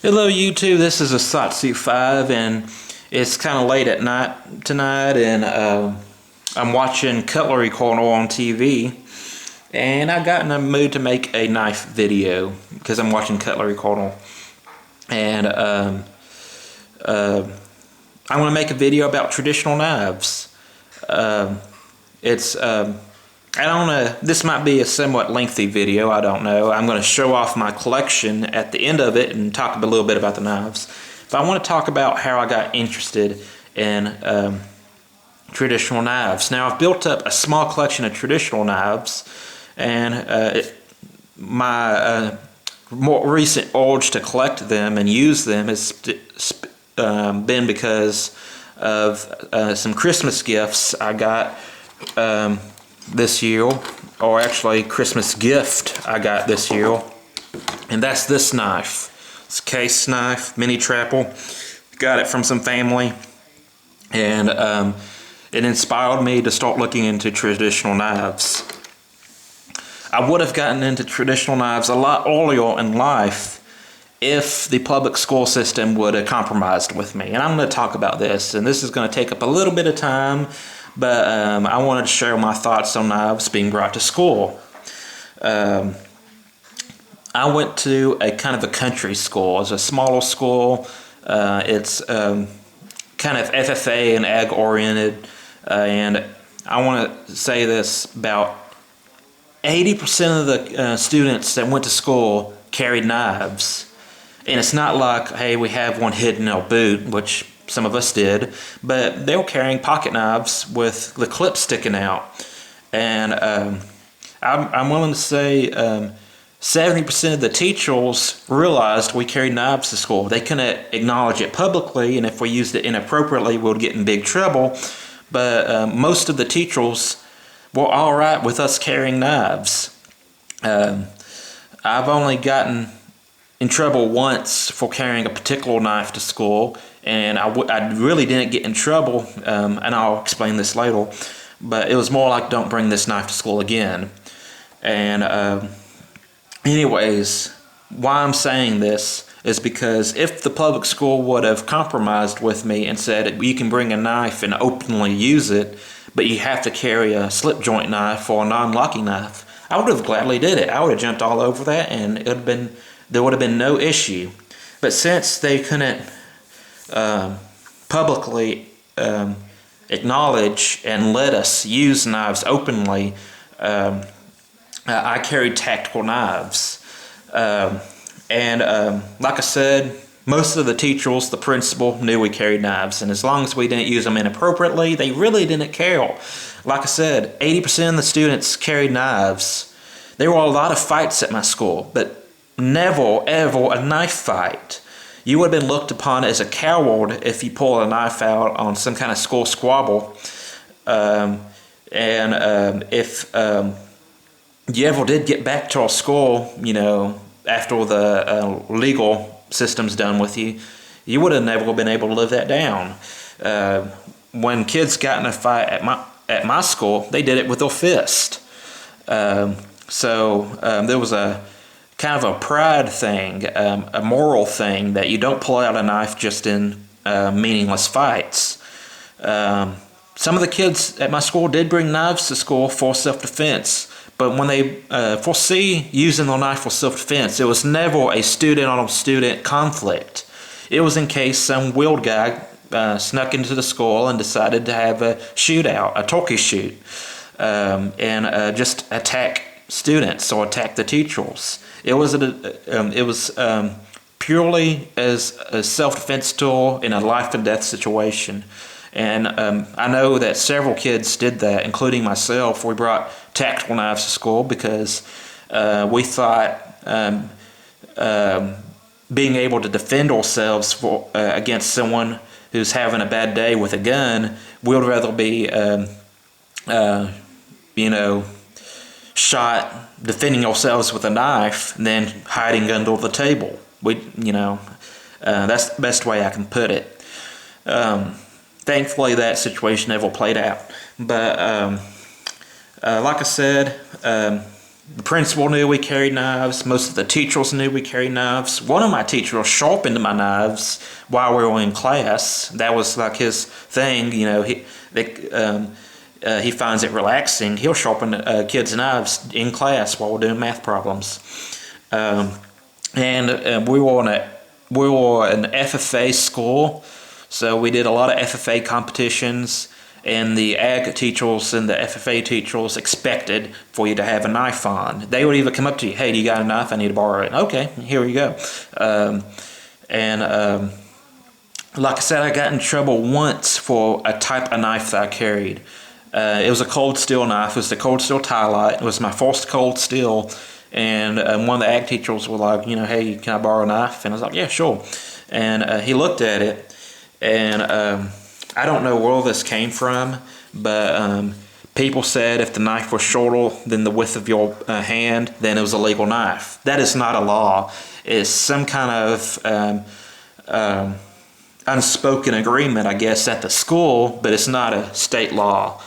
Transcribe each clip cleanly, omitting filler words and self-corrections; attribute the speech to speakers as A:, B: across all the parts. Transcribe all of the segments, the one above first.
A: Hello YouTube, this is a Satsu 5 and it's kind of late at night tonight and I'm watching Cutlery Corner on TV and I got in a mood to make a knife video because I'm watching Cutlery Corner and I want to make a video about traditional knives. I don't know, this might be a somewhat lengthy video, I don't know. I'm going to show off my collection at the end of it and talk a little bit about the knives. But I want to talk about how I got interested in traditional knives. Now I've built up a small collection of traditional knives and my more recent urge to collect them and use them has been because of some Christmas gifts I got this year, or actually Christmas gift I got this year, and that's this knife. It's a case knife, mini trapple. Got it from some family, and it inspired me to start looking into traditional knives. I would have gotten into traditional knives a lot earlier in life if the public school system would have compromised with me, and I'm going to talk about this, and this is going to take up a little bit of time, but I wanted to share my thoughts on knives being brought to school. I went to a kind of a country school. It's a smaller school. It's kind of FFA and ag oriented, and I want to say this: about 80% of the students that went to school carried knives. And it's not like, hey, we have one hidden in our boot, which some of us did, but they were carrying pocket knives with the clip sticking out. And I'm willing to say 70% of the teachers realized we carried knives to school. They couldn't acknowledge it publicly, and if we used it inappropriately, we would get in big trouble. But most of the teachers were all right with us carrying knives. I've only gotten in trouble once for carrying a particular knife to school, and I really didn't get in trouble, and I'll explain this later, but it was more like, don't bring this knife to school again. And anyways, why I'm saying this is because if the public school would have compromised with me and said, you can bring a knife and openly use it, but you have to carry a slip joint knife or a non-locking knife, I would have gladly did it. I would have jumped all over that, and there would have been no issue. But since they couldn't publicly acknowledge and let us use knives openly, I carried tactical knives. And like I said, most of the teachers, the principal, knew we carried knives, and as long as we didn't use them inappropriately, they really didn't care. Like I said, 80% of the students carried knives. There were a lot of fights at my school, but never ever a knife fight. You would have been looked upon as a coward if you pulled a knife out on some kind of school squabble. If you ever did get back to our school, you know, after the legal system's done with you, you would have never been able to live that down. When kids got in a fight at my school, they did it with their fist. There was a kind of a pride thing, a moral thing, that you don't pull out a knife just in meaningless fights. Some of the kids at my school did bring knives to school for self-defense, but when they foresee using the knife for self-defense, it was never a student-on-student conflict. It was in case some weird guy snuck into the school and decided to have a shootout, a turkey shoot, and just attack students or attack the teachers. It was purely as a self-defense tool in a life and death situation. And I know that several kids did that, including myself. We brought tactical knives to school because we thought being able to defend ourselves against someone who's having a bad day with a gun, we would rather be, shot defending ourselves with a knife than hiding under the table. That's the best way I can put it. Thankfully, that situation never played out. But like I said, The principal knew we carried knives. Most of the teachers knew we carried knives. One of my teachers sharpened my knives while we were in class. That was like his thing. You know, he finds it relaxing. He'll sharpen kids' knives in class while we're doing math problems. We were an FFA school, so we did a lot of FFA competitions. And the ag teachers and the FFA teachers expected for you to have a knife on. They would even come up to you, hey, do you got a knife? I need to borrow it. Okay, here we go. Like I said, I got in trouble once for a type of knife that I carried. It was a cold steel knife. It was the cold steel tie light. It was my first cold steel. And one of the ag teachers was like, you know, hey, can I borrow a knife? And I was like, yeah, sure. And he looked at it, and I don't know where this came from, but people said if the knife was shorter than the width of your hand, then it was a legal knife. That is not a law. It's some kind of unspoken agreement, I guess, at the school, but it's not a state law.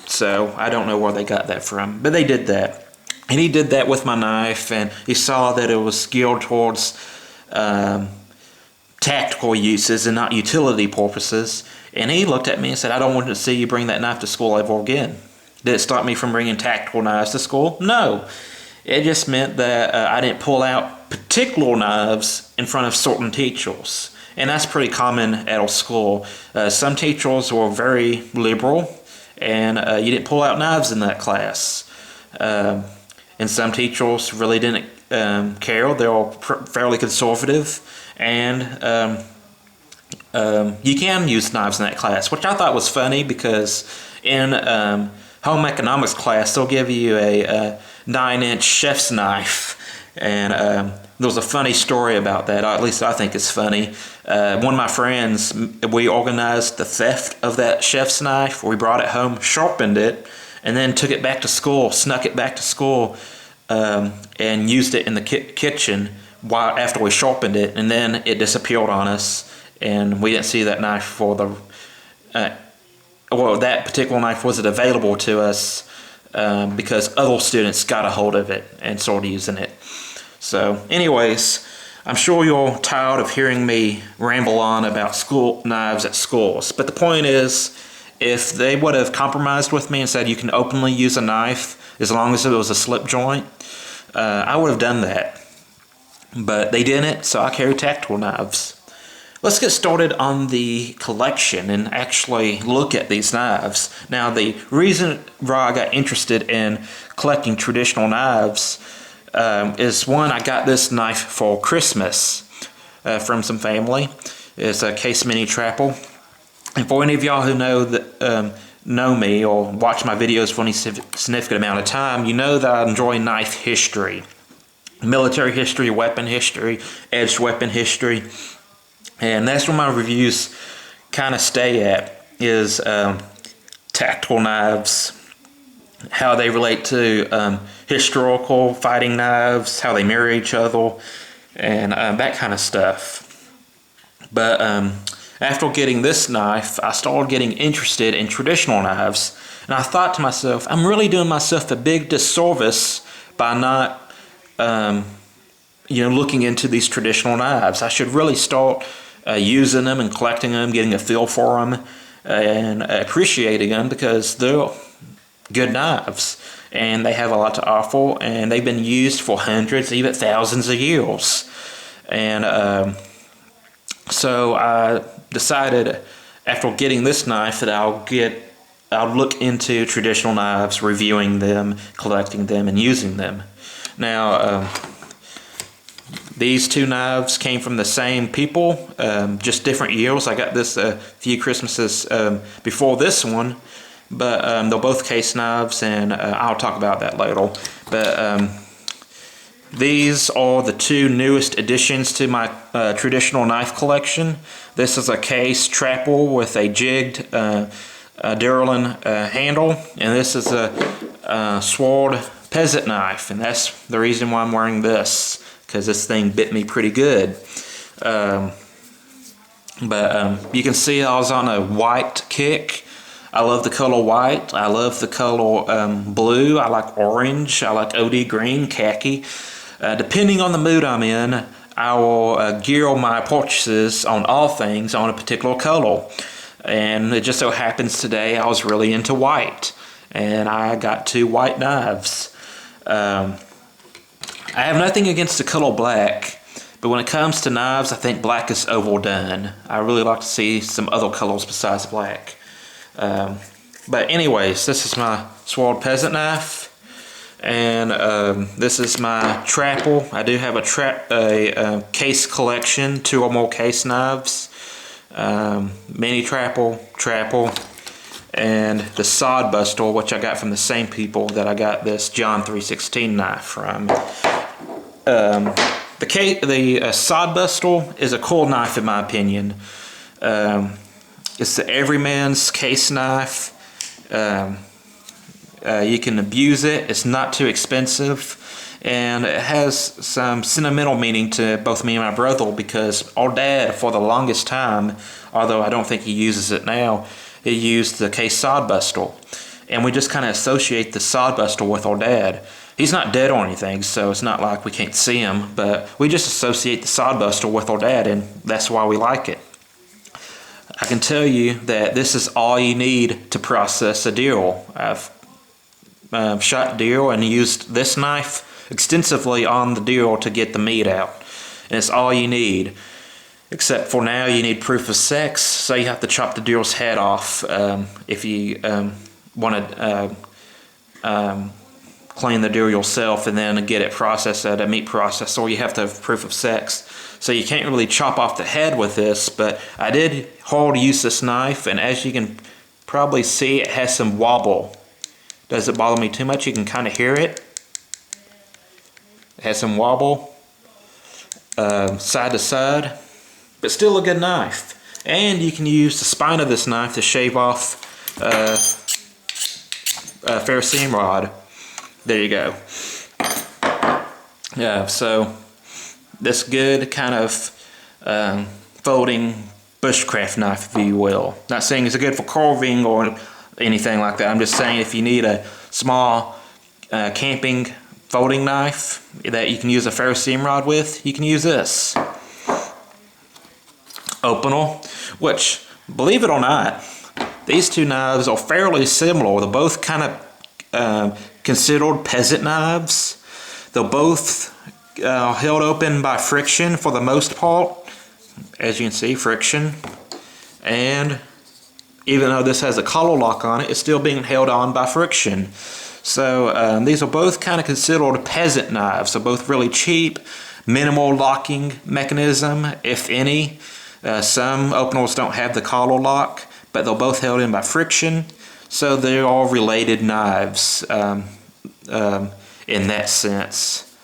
A: So I don't know where they got that from, but they did that. And he did that with my knife, and he saw that it was geared towards tactical uses and not utility purposes. And he looked at me and said, I don't want to see you bring that knife to school ever again. Did it stop me from bringing tactical knives to school? No. It just meant that I didn't pull out particular knives in front of certain teachers. And that's pretty common at our school. Some teachers were very liberal, and you didn't pull out knives in that class. And some teachers really didn't care. They were fairly conservative. And you can use knives in that class, which I thought was funny because in home economics class, they'll give you a 9-inch chef's knife. And there was a funny story about that, or at least I think it's funny. One of my friends, we organized the theft of that chef's knife. We brought it home, sharpened it, and then took it back to school, snuck it back to school, and used it in the kitchen after we sharpened it, and then it disappeared on us, and we didn't see that knife for that particular knife wasn't available to us because other students got a hold of it and started using it. So anyways, I'm sure you're tired of hearing me ramble on about school knives at schools, but the point is, if they would have compromised with me and said you can openly use a knife as long as it was a slip joint, I would have done that. But they didn't, so I carry tactical knives. Let's get started on the collection and actually look at these knives. Now, the reason why I got interested in collecting traditional knives is one, I got this knife for Christmas from some family. It's a Case Mini Trapple. And for any of y'all who know me or watch my videos for any significant amount of time, you know that I enjoy knife history. Military history, weapon history, edged weapon history. And that's where my reviews kind of stay at, is tactical knives, how they relate to historical fighting knives, how they mirror each other, and that kind of stuff. But after getting this knife, I started getting interested in traditional knives. And I thought to myself, I'm really doing myself a big disservice by not looking into these traditional knives. I should really start using them and collecting them, getting a feel for them, and appreciating them because they're good knives and they have a lot to offer, and they've been used for hundreds, even thousands of years. And so I decided after getting this knife that I'll look into traditional knives, reviewing them, collecting them, and using them. Now, these two knives came from the same people, just different years. I got this a few Christmases before this one, but they're both case knives, and I'll talk about that later. But these are the two newest additions to my traditional knife collection. This is a Case Trapple with a jigged Durlin handle, and this is a sword peasant knife, and that's the reason why I'm wearing this, because this thing bit me pretty good. But you can see I was on a white kick. I love the color white. I love the color blue. I like orange. I like OD green, khaki. Depending on the mood I'm in, I will gear my purchases on all things on a particular color. And it just so happens today I was really into white, and I got 2 white knives. I have nothing against the color black, but when it comes to knives, I think black is overdone. I really like to see some other colors besides black. But anyways, this is my Sword Peasant knife, and this is my trapple. I do have a case collection, 2 or more case knives. Mini trapple, and the sod buster, which I got from the same people that I got this John 316 knife from. The sod buster is a cool knife in my opinion. It's the everyman's case knife. You can abuse it. It's not too expensive. And it has some sentimental meaning to both me and my brother, because our dad, for the longest time, although I don't think he uses it now, he used the case sod buster. And we just kind of associate the sod buster with our dad. He's not dead or anything, so it's not like we can't see him, but we just associate the sod buster with our dad, and that's why we like it. I can tell you that this is all you need to process a deer. I've shot deer and used this knife extensively on the deer to get the meat out, and it's all you need, except for now you need proof of sex, so you have to chop the deer's head off if you want to clean the deer yourself and then get it processed at a meat processor. You have to have proof of sex, so you can't really chop off the head with this. But I did hard use this knife, and as you can probably see, it has some wobble. Does it bother me too much? You can kind of hear it. It has some wobble side to side, but still a good knife. And you can use the spine of this knife to shave off a ferrocene rod. There you go. Yeah, so this good kind of folding bushcraft knife, if you will. Not saying it's good for carving or anything like that. I'm just saying if you need a small camping folding knife that you can use a ferrocene rod with, you can use this. Opener, which, believe it or not, these 2 knives are fairly similar. They're both kind of considered peasant knives. They're both held open by friction for the most part. As you can see, friction. And even though this has a collar lock on it, it's still being held on by friction. So these are both kind of considered peasant knives. They're both really cheap, minimal locking mechanism, if any. Some openers don't have the collar lock, but they're both held in by friction. So they're all related knives in that sense.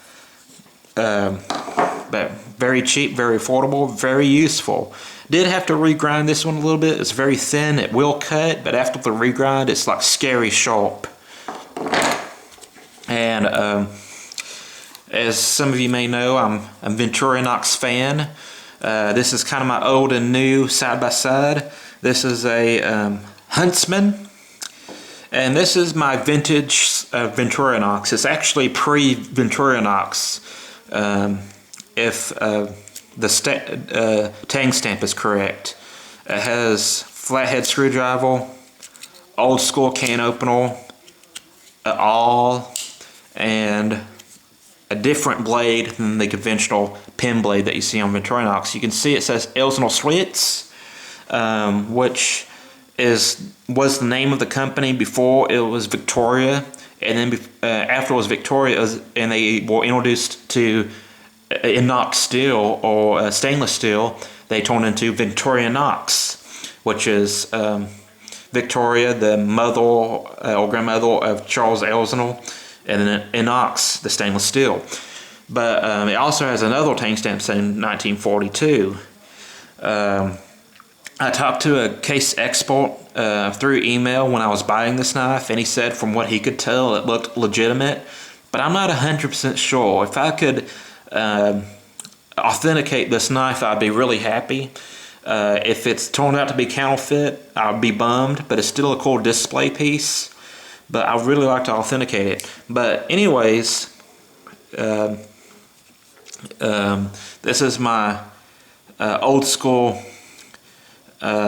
A: But very cheap, very affordable, very useful. Did have to regrind this one a little bit. It's very thin. It will cut, but after the regrind, it's like scary sharp. And as some of you may know, I'm a Victorinox fan. This is kind of my old and new side by side. This is a Huntsman, and this is my vintage Victorinox. It's actually pre-Victorinox, if the tang stamp is correct. It has flathead screwdriver, old school can opener, awl, and a different blade than the conventional pen blade that you see on Victorinox. You can see it says Elsner Schlitz, which was the name of the company before it was Victoria, and then after it was Victoria, and they were introduced to inox steel or stainless steel, they turned into Victorinox, which is Victoria, the mother or grandmother of Charles Elsner, and then inox, the stainless steel. But it also has another tang stamp in 1942. I talked to a case expert through email when I was buying this knife, and he said from what he could tell it looked legitimate, but I'm not 100% sure. If I could authenticate this knife, I'd be really happy. If it's turned out to be counterfeit, I'll be bummed, but it's still a cool display piece. But I really like to authenticate it. But anyways, this is my old school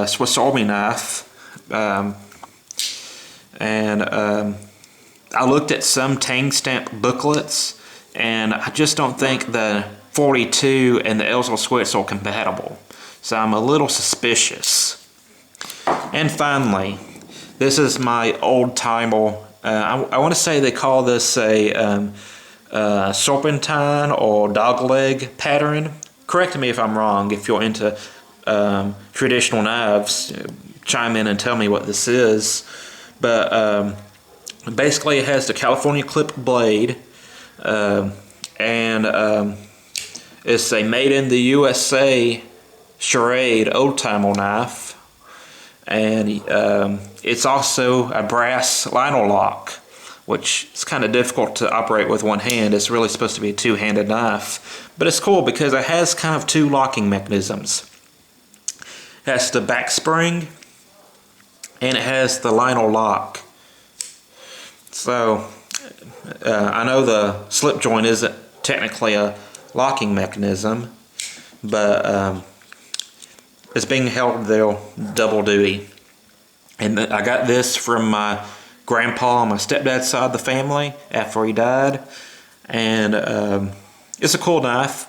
A: Swiss Army knife. I looked at some Tang stamp booklets, and I just don't think the 42 and the Elzel Swiss are compatible. So I'm a little suspicious. And finally, this is my old timer. I want to say they call this a serpentine or dogleg pattern. Correct me if I'm wrong. If you're into traditional knives, chime in and tell me what this is. But basically it has the California clip blade, and it's a made in the USA charade old timer knife, and it's also a brass liner lock, which is kind of difficult to operate with one hand. It's really supposed to be a two-handed knife, but it's cool because it has kind of two locking mechanisms. It has the back spring and it has the liner lock. So I know the slip joint isn't technically a locking mechanism, but it's being held there double duty. And I got this from my grandpa on my stepdad's side of the family after he died, and it's a cool knife.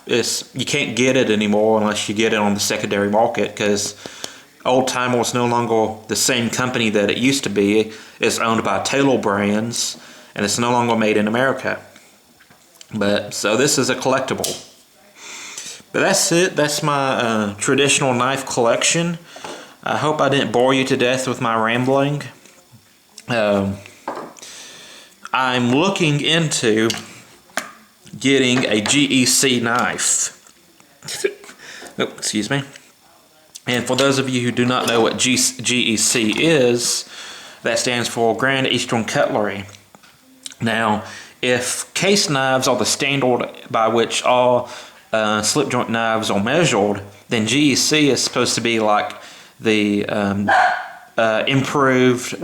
A: You can't get it anymore unless you get it on the secondary market, because Old Timer is no longer the same company that it used to be. It's owned by Taylor Brands, and it's no longer made in America. But so this is a collectible. But that's it. That's my traditional knife collection. I hope I didn't bore you to death with my rambling. I'm looking into getting a GEC knife. Oh, excuse me. And for those of you who do not know what GEC is, that stands for Grand Eastern Cutlery. Now, if case knives are the standard by which all slip joint knives are measured, then GEC is supposed to be like the improved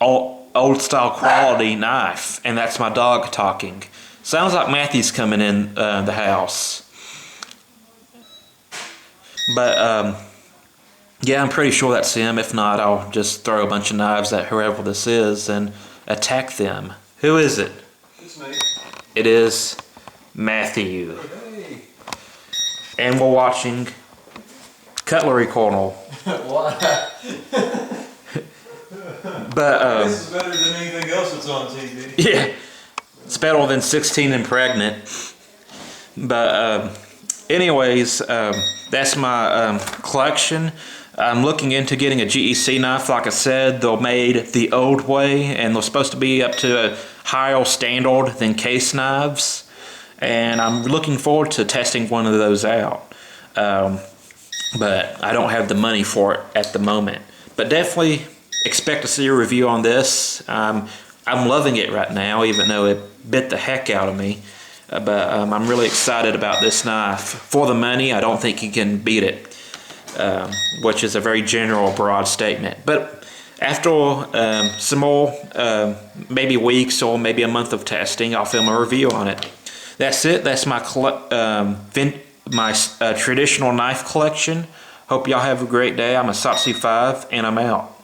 A: old style quality knife. And that's my dog talking. Sounds like Matthew's coming in the house. But yeah, I'm pretty sure that's him. If not, I'll just throw a bunch of knives at whoever this is and attack them. Who is it?
B: It's me.
A: It is Matthew.
B: Hey.
A: And we're watching Cutlery Corner.
B: Why?
A: But
B: this is better than anything else that's on TV.
A: Yeah, it's better than 16 and pregnant. But anyways, that's my collection. I'm looking into getting a GEC knife. Like I said, they're made the old way, and they're supposed to be up to a higher standard than case knives. And I'm looking forward to testing one of those out. But I don't have the money for it at the moment. But definitely expect to see a review on this. I'm loving it right now, even though it bit the heck out of me. But I'm really excited about this knife. For the money, I don't think you can beat it. Which is a very general, broad statement. But after some more, maybe weeks or maybe a month of testing, I'll film a review on it. That's it. That's my traditional knife collection. Hope y'all have a great day. I'm a Satsu 5, and I'm out.